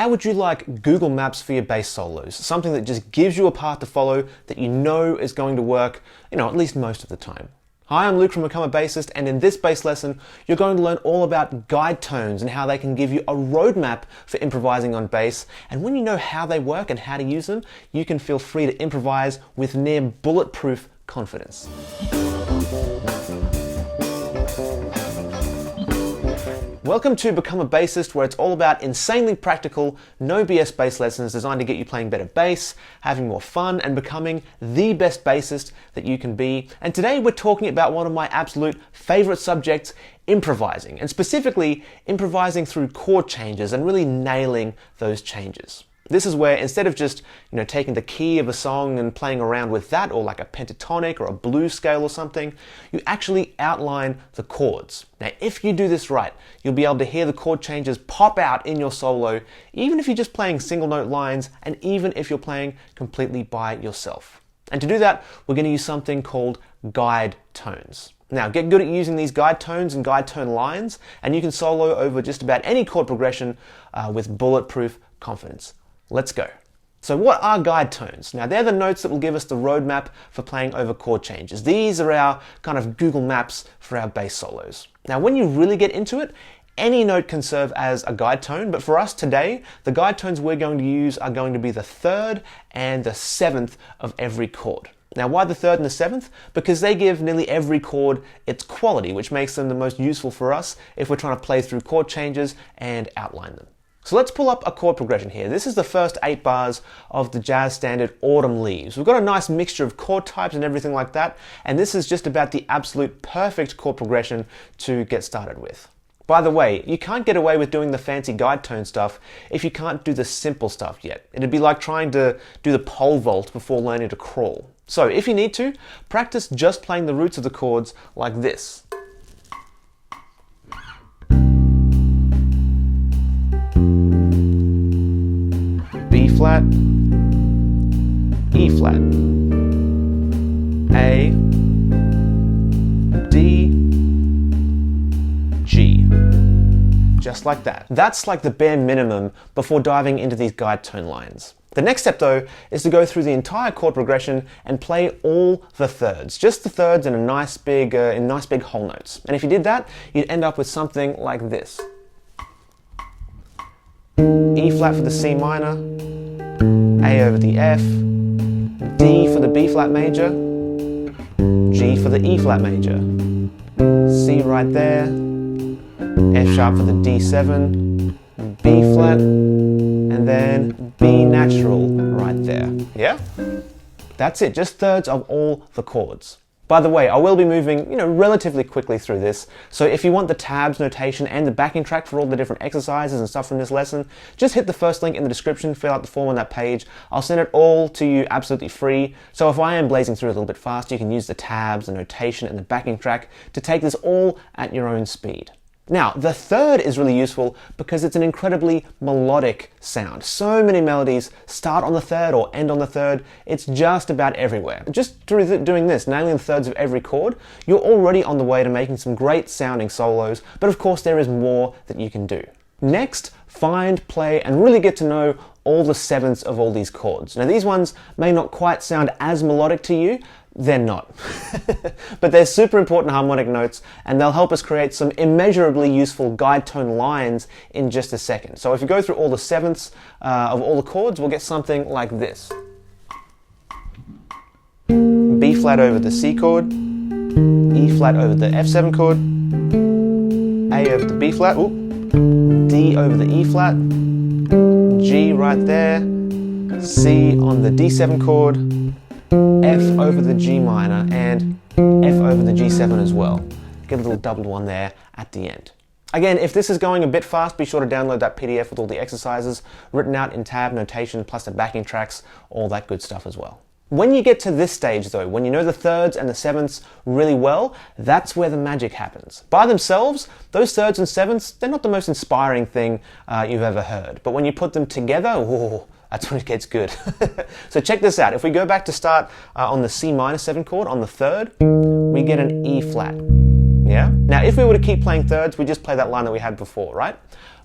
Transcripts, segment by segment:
How would you like Google Maps for your bass solos? Something that just gives you a path to follow that you know is going to work, at least most of the time. Hi, I'm Luke from Become a Bassist, and in this bass lesson, you're going to learn all about guide tones and how they can give you a roadmap for improvising on bass. And when you know how they work and how to use them, you can feel free to improvise with near bulletproof confidence. Welcome to Become a Bassist, where it's all about insanely practical, no BS bass lessons designed to get you playing better bass, having more fun, and becoming the best bassist that you can be. And today we're talking about one of my absolute favorite subjects, improvising, and specifically improvising through chord changes and really nailing those changes. This is where instead of just, taking the key of a song and playing around with that, or like a pentatonic or a blues scale or something, you actually outline the chords. Now, if you do this right, you'll be able to hear the chord changes pop out in your solo, even if you're just playing single note lines, and even if you're playing completely by yourself. And to do that, we're going to use something called guide tones. Now, get good at using these guide tones and guide tone lines, and you can solo over just about any chord progression with bulletproof confidence. Let's go. So what are guide tones? Now, they're the notes that will give us the roadmap for playing over chord changes. These are our kind of Google Maps for our bass solos. Now, when you really get into it, any note can serve as a guide tone, but for us today, the guide tones we're going to use are going to be the third and the seventh of every chord. Now, why the third and the seventh? Because they give nearly every chord its quality, which makes them the most useful for us if we're trying to play through chord changes and outline them. So let's pull up a chord progression here. This is the first 8 bars of the jazz standard Autumn Leaves. We've got a nice mixture of chord types and everything like that, and this is just about the absolute perfect chord progression to get started with. By the way, you can't get away with doing the fancy guide tone stuff if you can't do the simple stuff yet. It'd be like trying to do the pole vault before learning to crawl. So if you need to, practice just playing the roots of the chords like this. B flat, E flat, A, D, G. Just like that. That's like the bare minimum before diving into these guide tone lines. The next step though is to go through the entire chord progression and play all the thirds. Just the thirds in nice big whole notes. And if you did that, you'd end up with something like this. E flat for the C minor, A over the F, D for the B flat major, G for the E flat major, C right there, F sharp for the D7, B flat, and then B natural right there. Yeah? That's it, just thirds of all the chords. By the way, I will be moving, relatively quickly through this, so if you want the tabs notation and the backing track for all the different exercises and stuff from this lesson, just hit the first link in the description, fill out the form on that page. I'll send it all to you absolutely free, so if I am blazing through a little bit fast, you can use the tabs, the notation, and the backing track to take this all at your own speed. Now, the third is really useful because it's an incredibly melodic sound. So many melodies start on the third or end on the third. It's just about everywhere. Just through doing this, nailing the thirds of every chord, you're already on the way to making some great sounding solos, but of course there is more that you can do. Next, find, play, and really get to know all the sevenths of all these chords. Now, these ones may not quite sound as melodic to you. They're not. But they're super important harmonic notes, and they'll help us create some immeasurably useful guide tone lines in just a second. So if you go through all the sevenths of all the chords, we'll get something like this. B flat over the C chord, E flat over the F7 chord, A over the B flat, D over the E flat, G right there, C on the D7 chord, F over the G minor, and F over the G7 as well. Get a little doubled one there at the end. Again, if this is going a bit fast, be sure to download that PDF with all the exercises written out in tab notation, plus the backing tracks, all that good stuff as well. When you get to this stage though, when you know the thirds and the sevenths really well, that's where the magic happens. By themselves, those thirds and sevenths, they're not the most inspiring thing you've ever heard. But when you put them together, whoa, that's when it gets good. So check this out. If we go back to start on the C minor 7 chord on the third, we get an E flat. Yeah? Now, if we were to keep playing thirds, we just play that line that we had before, right?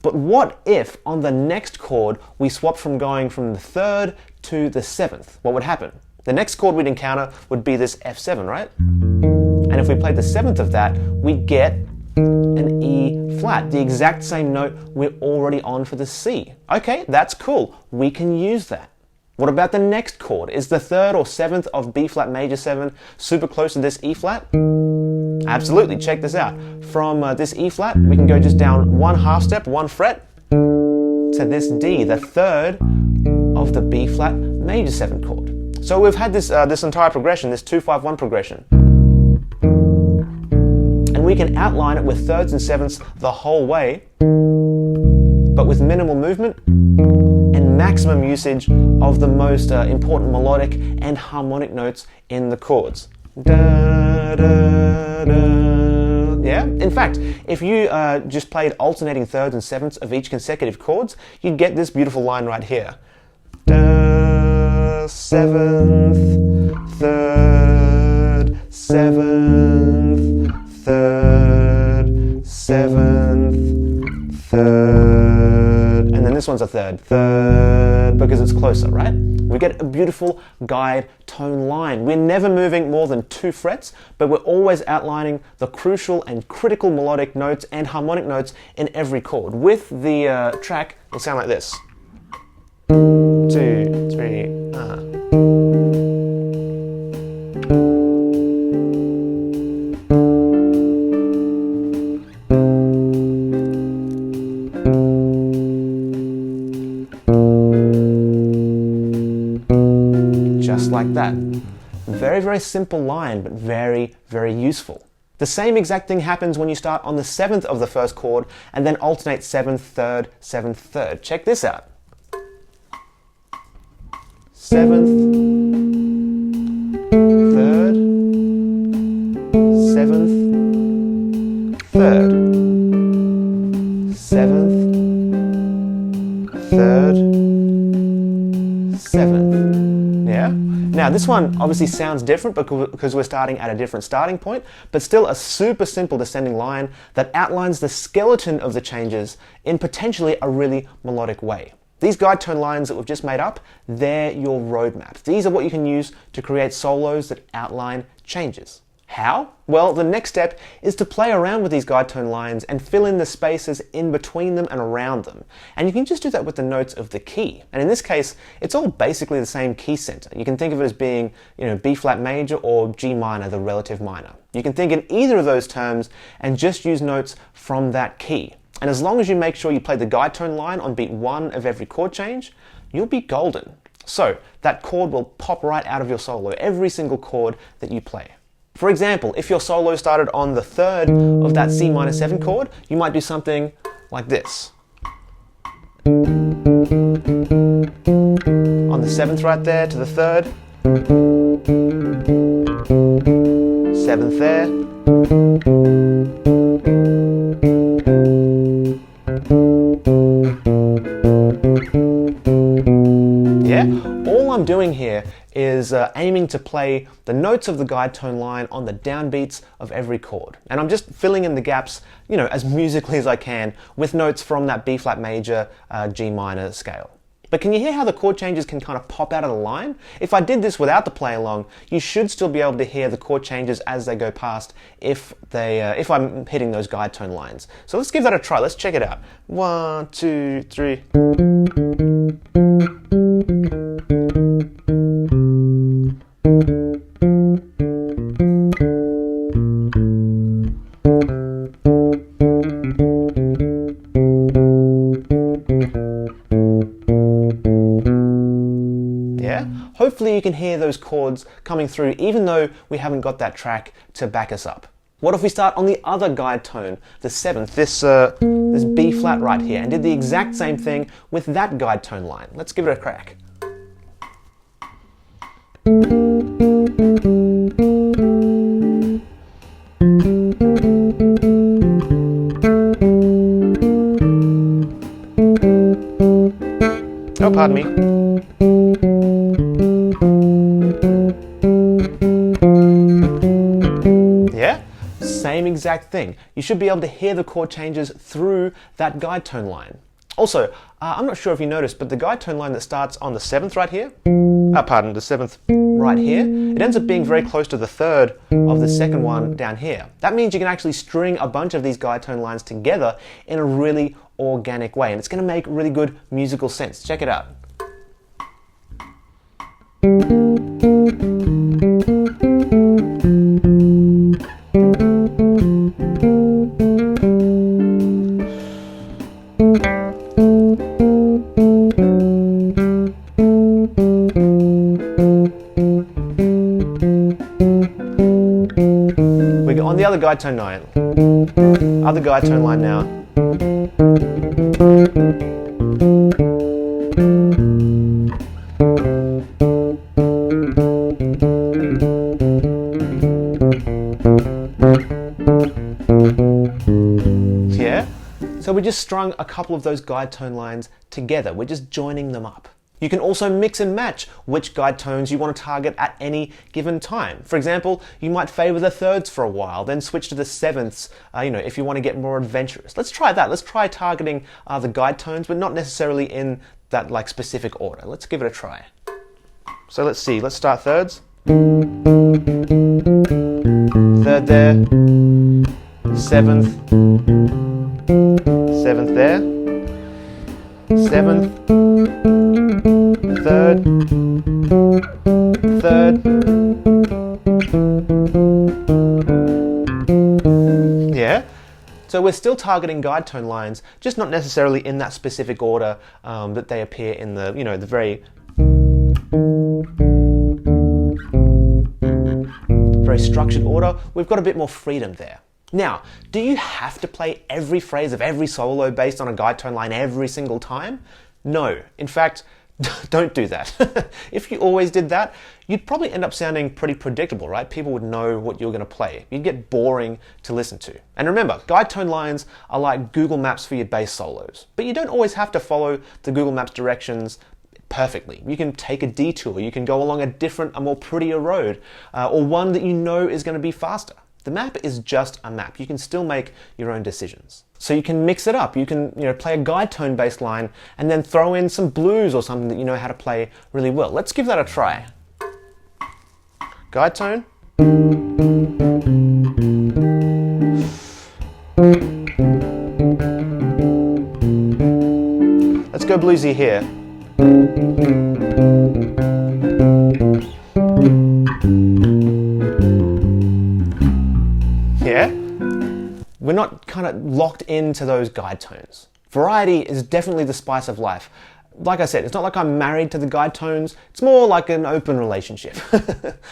But what if on the next chord we swapped from going from the 3rd to the 7th? What would happen? The next chord we'd encounter would be this F7, right? And if we played the 7th of that, we'd get an E flat, the exact same note we're already on for the C. Okay, that's cool. We can use that. What about the next chord? Is the 3rd or 7th of B flat major 7 super close to this E flat? Absolutely, check this out. From this E flat, we can go just down 1 half step, 1 fret, to this D, the 3rd of the B flat major 7 chord. So we've had this, this entire progression, this 2-5-1 progression. And we can outline it with 3rds and 7ths the whole way, but with minimal movement and maximum usage of the most important melodic and harmonic notes in the chords. Da, da, da. Yeah? In fact, if you just played alternating 3rds and 7ths of each consecutive chords, you'd get this beautiful line right here. Da, 7th, 3rd, 7th, 3rd, 7th, 3rd, and then this one's a 3rd, because it's closer, right? We get a beautiful guide tone line. We're never moving more than 2 frets, but we're always outlining the crucial and critical melodic notes and harmonic notes in every chord. With the track, it'll sound like this. 2, 3, Just like that. Very, very simple line, but very, very useful. The same exact thing happens when you start on the 7th of the first chord and then alternate 7th, 3rd, 7th, 3rd. Check this out. 7th, 3rd, 7th, 3rd, 7th, 3rd, 7th. Yeah? Now this one obviously sounds different because we're starting at a different starting point, but still a super simple descending line that outlines the skeleton of the changes in potentially a really melodic way. These guide tone lines that we've just made up, they're your roadmap. These are what you can use to create solos that outline changes. How? Well, the next step is to play around with these guide tone lines and fill in the spaces in between them and around them. And you can just do that with the notes of the key. And in this case, it's all basically the same key center. You can think of it as being, B flat major or G minor, the relative minor. You can think in either of those terms and just use notes from that key. And as long as you make sure you play the guide tone line on beat 1 of every chord change, you'll be golden. So that chord will pop right out of your solo, every single chord that you play. For example, if your solo started on the 3rd of that C minor 7 chord, you might do something like this. On the 7th right there to the 3rd. 7th there. Yeah? All I'm doing here is aiming to play the notes of the guide tone line on the downbeats of every chord. And I'm just filling in the gaps, as musically as I can with notes from that B flat major, G minor scale. But can you hear how the chord changes can kind of pop out of the line? If I did this without the play along, you should still be able to hear the chord changes as they go past if I'm hitting those guide tone lines. So let's give that a try. Let's check it out. 1, 2, 3. Hopefully you can hear those chords coming through even though we haven't got that track to back us up. What if we start on the other guide tone, the 7th, this B flat right here, and did the exact same thing with that guide tone line? Let's give it a crack. Oh, pardon me. Same exact exact thing. You should be able to hear the chord changes through that guide tone line. Also, I'm not sure if you noticed, but the guide tone line that starts on the 7th right here, the 7th right here, it ends up being very close to the 3rd of the 2nd one down here. That means you can actually string a bunch of these guide tone lines together in a really organic way, and it's going to make really good musical sense. Check it out. We go on the other guide tone line. Other guide tone line now. Yeah? So we just strung a couple of those guide tone lines together. We're just joining them up. You can also mix and match which guide tones you want to target at any given time. For example, you might favor the 3rds for a while, then switch to the 7ths, if you want to get more adventurous. Let's try that. Let's try targeting the guide tones, but not necessarily in that specific order. Let's give it a try. So let's see. Let's start 3rds. 3rd there. 7th. 7th there. 7th. 3rd, 3rd, yeah. So we're still targeting guide tone lines, just not necessarily in that specific order that they appear in the, the very structured order. We've got a bit more freedom there. Now, do you have to play every phrase of every solo based on a guide tone line every single time? No. In fact, don't do that. If you always did that, you'd probably end up sounding pretty predictable, right? People would know what you're going to play. You'd get boring to listen to. And remember, guide tone lines are like Google Maps for your bass solos. But you don't always have to follow the Google Maps directions perfectly. You can take a detour. You can go along a more prettier road, or one that you know is going to be faster. The map is just a map. You can still make your own decisions. So you can mix it up. You can play a guide tone based line and then throw in some blues or something that you know how to play really well. Let's give that a try. Guide tone. Let's go bluesy here. Yeah? We're not kind of locked into those guide tones. Variety is definitely the spice of life. Like I said, it's not like I'm married to the guide tones. It's more like an open relationship.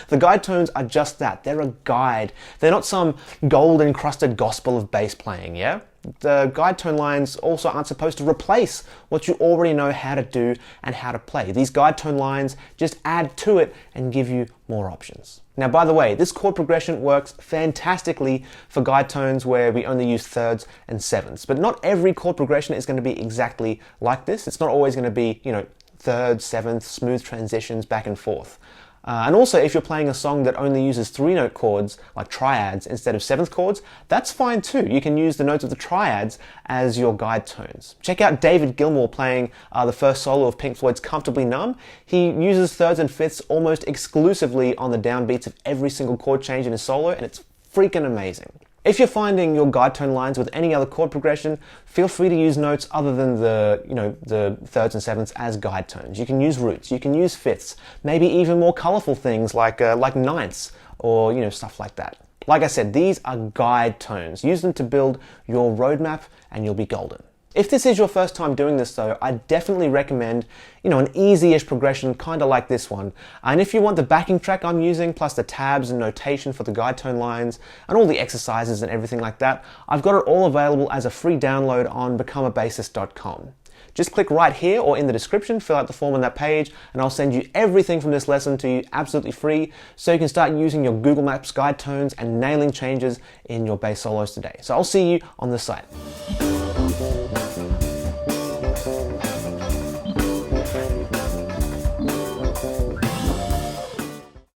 The guide tones are just that. They're a guide. They're not some gold-encrusted gospel of bass playing, yeah? The guide tone lines also aren't supposed to replace what you already know how to do and how to play. These guide tone lines just add to it and give you more options. Now, by the way, this chord progression works fantastically for guide tones where we only use 3rds and 7ths, but not every chord progression is going to be exactly like this. It's not always going to be, 3rds, 7ths, smooth transitions back and forth. And also, if you're playing a song that only uses 3-note chords, like triads, instead of 7th chords, that's fine too. You can use the notes of the triads as your guide tones. Check out David Gilmour playing the first solo of Pink Floyd's Comfortably Numb. He uses 3rds and 5ths almost exclusively on the downbeats of every single chord change in his solo, and it's freaking amazing. If you're finding your guide tone lines with any other chord progression, feel free to use notes other than the 3rds and 7ths as guide tones. You can use roots, you can use 5ths, maybe even more colorful things like 9ths or stuff like that. Like I said, these are guide tones. Use them to build your roadmap and you'll be golden. If this is your first time doing this though, I definitely recommend, an easy-ish progression kind of like this one. And if you want the backing track I'm using, plus the tabs and notation for the guide tone lines, and all the exercises and everything like that, I've got it all available as a free download on becomeabassist.com. Just click right here or in the description, fill out the form on that page, and I'll send you everything from this lesson to you absolutely free, so you can start using your Google Maps guide tones and nailing changes in your bass solos today. So I'll see you on the site.